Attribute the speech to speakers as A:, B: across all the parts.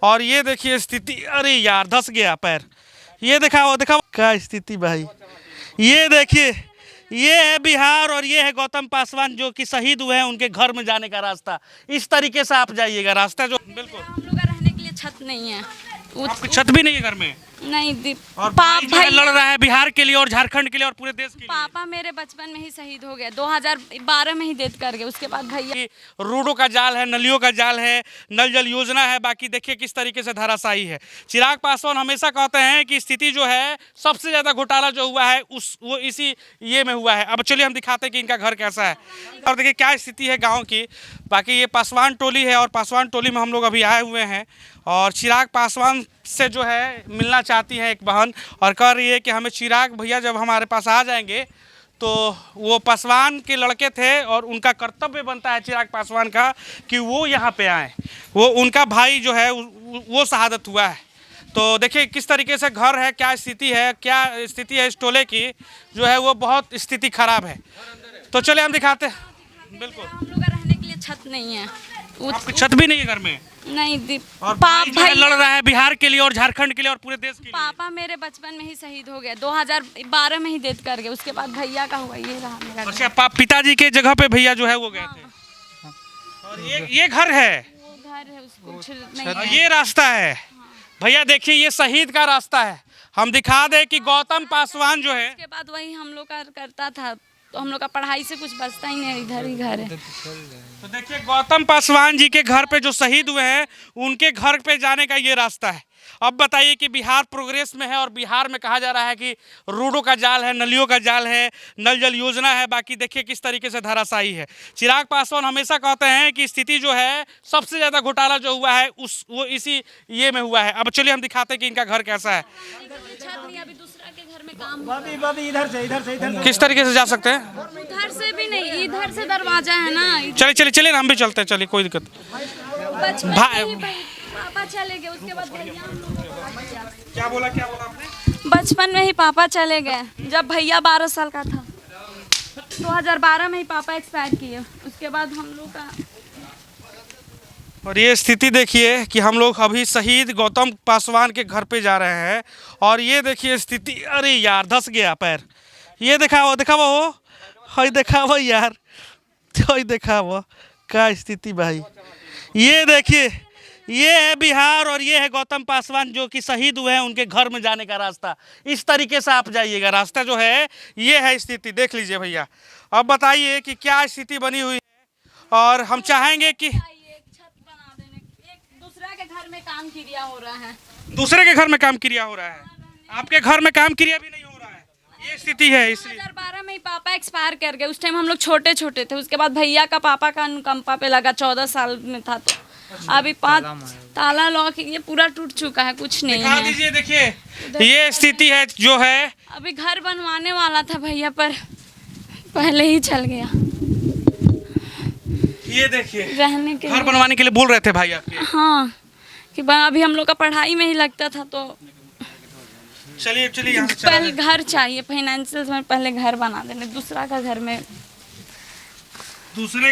A: और ये देखिए स्थिति, अरे यार धस गया पैर। ये दिखाओ दिखाओ क्या स्थिति भाई। ये देखिए, ये है बिहार और ये है गौतम पासवान जो कि शहीद हुए हैं, उनके घर में जाने का रास्ता। इस तरीके से आप जाइएगा, रास्ता जो बिल्कुल
B: हम लोग का रहने के लिए छत नहीं है।
A: आपकी छत भी नहीं है घर में।
B: नहीं
A: और भाई जो है लड़ रहा है बिहार के लिए और झारखंड के लिए और पूरे देश के लिए।
B: पापा मेरे बचपन में ही शहीद हो गए, 2012 में ही डेथ कर गए। उसके बाद भैया
A: रोडों का जाल है, नलियों का जाल है, नल जल योजना है, बाकी देखिए किस तरीके से धराशायी है। चिराग पासवान हमेशा कहते हैं कि स्थिति जो है सबसे ज़्यादा घोटाला जो हुआ है वो इसी ये में हुआ है। अब चलिए हम दिखाते हैं कि इनका घर कैसा है और देखिए क्या स्थिति है गाँव की। बाकी ये पासवान टोली है और पासवान टोली में हम लोग अभी आए हुए हैं और चिराग पासवान से जो है मिलना चाहती है एक बहन और कह रही है कि हमें चिराग भैया जब हमारे पास आ जाएंगे तो वो पासवान के लड़के थे और उनका कर्तव्य बनता है चिराग पासवान का कि वो यहाँ पे आए। वो उनका भाई जो है वो शहादत हुआ है। तो देखिए किस तरीके से घर है, क्या स्थिति है इस टोले की जो है वो बहुत स्थिति खराब है। तो चले हम दिखाते हैं। बिल्कुल
B: हम लोग का रहने के लिए छत नहीं है।
A: आपकी छत भी नहीं है घर में।
B: नहीं
A: और भाई जो है लड़ रहा है बिहार के लिए और झारखंड के लिए और पूरे देश के लिए।
B: पापा मेरे बचपन में ही शहीद हो गए, 2012 में ही डेथ कर गए। उसके बाद भैया का हुआ, ये रहा मेरा घर।
A: अच्छा, पिताजी के जगह पे भैया जो है वो गए थे। और ये घर है,
B: वो घर है, उसको कुछ नहीं है।
A: ये रास्ता है भैया, देखिए ये शहीद का रास्ता है। हम दिखा दें कि गौतम पासवान जो है,
B: उसके बाद वही हम लोग का करता था, तो हम लोग का पढ़ाई से कुछ बचता ही नहीं, इधर ही घर है।
A: तो देखिए गौतम पासवान जी के घर पे जो शहीद हुए हैं उनके घर पे जाने का ये रास्ता है। अब बताइए कि बिहार प्रोग्रेस में है और बिहार में कहा जा रहा है कि रोडों का जाल है, नलियों का जाल है, नल जल योजना है, बाकी देखिए किस तरीके से धराशायी है। चिराग पासवान हमेशा कहते हैं कि स्थिति जो है सबसे ज़्यादा घोटाला जो हुआ है वो इसी ये में हुआ है। अब चलिए हम दिखाते हैं कि इनका घर कैसा है। किस तरीके से जा सकते हैं?
B: उधर से भी नहीं, इधर से दरवाजा है ना।
A: चलिए चलिए हम भी चलते हैं, चलिए कोई दिक्कत।
B: पापा चले गए, उसके बाद भैया।
A: क्या बोला आपने?
B: बचपन में ही पापा चले गए, जब भैया 12 साल का था। 2012 में ही पापा एक्सपायर किए। उसके बाद हम लोग का
A: और ये स्थिति देखिए कि हम लोग अभी शहीद गौतम पासवान के घर पे जा रहे हैं और ये देखिए स्थिति, अरे यार धस गया पैर। ये दिखाओ हई दिखाओ यार, हई दिखाओ क्या स्थिति भाई। ये देखिए, ये है बिहार और ये है गौतम पासवान जो कि शहीद हुए हैं, उनके घर में जाने का रास्ता। इस तरीके से आप जाइएगा, रास्ता जो है ये है स्थिति। देख लीजिए भैया, अब बताइए कि क्या स्थिति बनी हुई है। और हम चाहेंगे कि
B: दूसरे के घर में काम क्रिया हो रहा है,
A: दूसरे के घर में काम क्रिया हो रहा है, आपके घर में काम क्रिया भी नहीं हो रहा है। ये स्थिति है। इसलिए
B: 2012 में ही पापा एक्सपायर कर गए। उस टाइम हम लोग छोटे छोटे थे। उसके बाद भैया का पापा का अनुकंपा पे लगा, 14 साल में था। तो अभी 5 ताला लॉक, ये पूरा टूट चुका है, कुछ नहीं
A: दिखा
B: है।
A: दीजिए, देखिए ये स्थिति है जो है।
B: अभी घर बनवाने वाला था भैया, पर पहले ही चल गया।
A: ये देखिए
B: रहने के
A: घर बनवाने के लिए बोल रहे थे भाई आपके।
B: हाँ, कि अभी हम लोग का पढ़ाई में ही लगता था। तो
A: चलिए यहाँ से
B: पहले घर चाहिए, फाइनेंशियल में पहले घर बना देने, दूसरे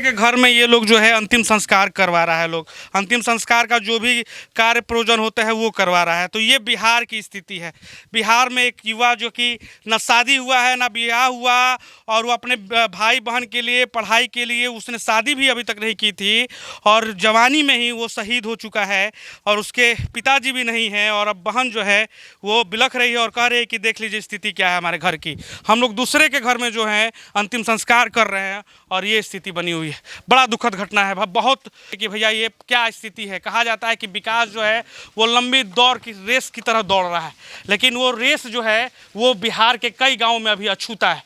B: के घर में ये लोग जो है अंतिम संस्कार करवा रहा है। लोग अंतिम संस्कार का जो भी कार्य प्रयोजन होता है वो करवा रहा है। तो ये बिहार की स्थिति है। बिहार में एक युवा जो कि न शादी हुआ है न ब्याह हुआ और वो अपने भाई बहन के लिए पढ़ाई के लिए उसने शादी भी अभी तक नहीं की थी और जवानी में ही वो शहीद हो चुका है और उसके पिताजी भी नहीं हैं और अब बहन जो है वो बिलख रही है और कह रही है कि देख लीजिए स्थिति क्या है हमारे घर की। हम लोग दूसरे के घर में जो है अंतिम संस्कार कर रहे हैं और ये स्थिति बनी हुई है। बड़ा दुखद घटना है बहुत कि भैया ये क्या स्थिति है। कहा जाता है कि विकास जो है वो लंबी दौड़ की रेस की तरह दौड़ रहा है, लेकिन वो रेस जो है वो बिहार के कई गांवों में अभी अछूता है।